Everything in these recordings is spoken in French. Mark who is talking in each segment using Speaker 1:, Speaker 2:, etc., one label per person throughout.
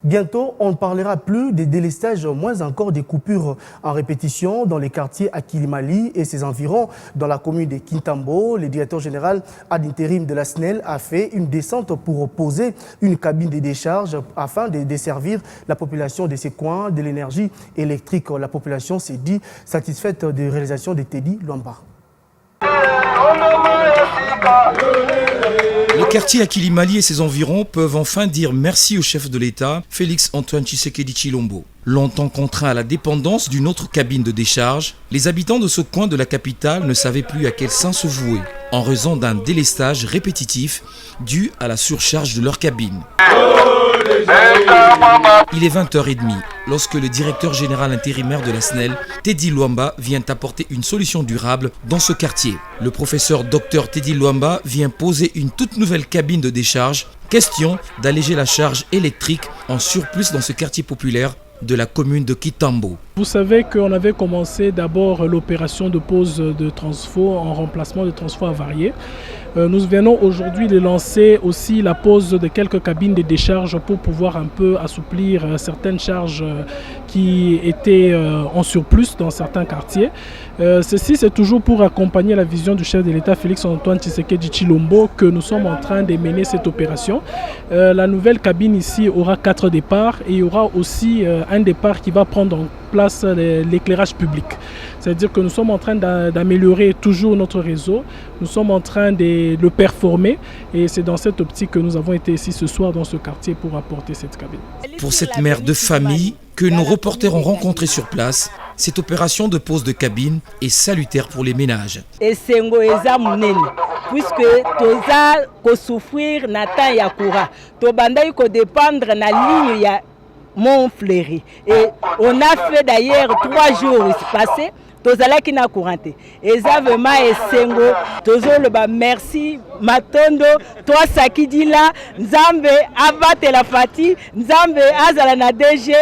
Speaker 1: Bientôt, on ne parlera plus des délestages, moins encore des coupures en répétition dans les quartiers à Kilimali et ses environs. Dans la commune de Kintambo, le directeur général ad intérim de la SNEL a fait une descente pour poser une cabine de décharge afin de desservir la population de ces coins de l'énergie électrique. La population s'est dit satisfaite des réalisations de Teddy Luamba.
Speaker 2: Le quartier à Kilimali et ses environs peuvent enfin dire merci au chef de l'État, Félix Antoine Tshisekedi Tshilombo. Longtemps contraints à la dépendance d'une autre cabine de décharge, les habitants de ce coin de la capitale ne savaient plus à quel sein se vouer, en raison d'un délestage répétitif dû à la surcharge de leur cabine. Il est 20h30 lorsque le directeur général intérimaire de la SNEL, Teddy Luamba, vient apporter une solution durable dans ce quartier. Le professeur Dr Teddy Luamba vient poser une toute nouvelle cabine de décharge. Question d'alléger la charge électrique en surplus dans ce quartier populaire de la commune de Kintambo.
Speaker 3: Vous savez qu'on avait commencé d'abord l'opération de pose de transfo en remplacement de transfo avariés. Nous venons aujourd'hui de lancer aussi la pose de quelques cabines de décharge pour pouvoir un peu assouplir certaines charges qui étaient en surplus dans certains quartiers. Ceci, c'est toujours pour accompagner la vision du chef de l'État Félix Antoine Tshisekedi Tshilombo que nous sommes en train de mener cette opération. La nouvelle cabine ici aura 4 départs et il y aura aussi un départ qui va prendre en place l'éclairage public. C'est-à-dire que nous sommes en train d'améliorer toujours notre réseau, nous sommes en train de le performer et c'est dans cette optique que nous avons été ici ce soir dans ce quartier pour apporter cette cabine.
Speaker 2: Pour cette mère de famille que nos reporters ont rencontrée sur place, cette opération de pose de cabine est salutaire pour les ménages.
Speaker 4: Puisque toza ko souffrir na temps ya courant, to bandai ko dépendre na ligne ya Montfleury. Et on a fait d'ailleurs 3 jours passés, tozalaki na courante. Et ça vraiment esengo, tozo le ba merci matondo, toi sakidila, nzambe abate la fati, nzambe azala na DG.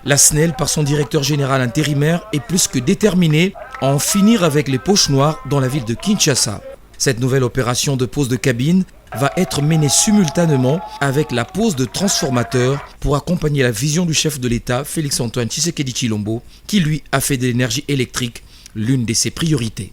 Speaker 2: La SNEL, par son directeur général intérimaire, est plus que déterminée à en finir avec les poches noires dans la ville de Kinshasa. Cette nouvelle opération de pose de cabine va être menée simultanément avec la pose de transformateurs pour accompagner la vision du chef de l'État, Félix Antoine Tshisekedi Tshilombo, qui lui a fait de l'énergie électrique l'une de ses priorités.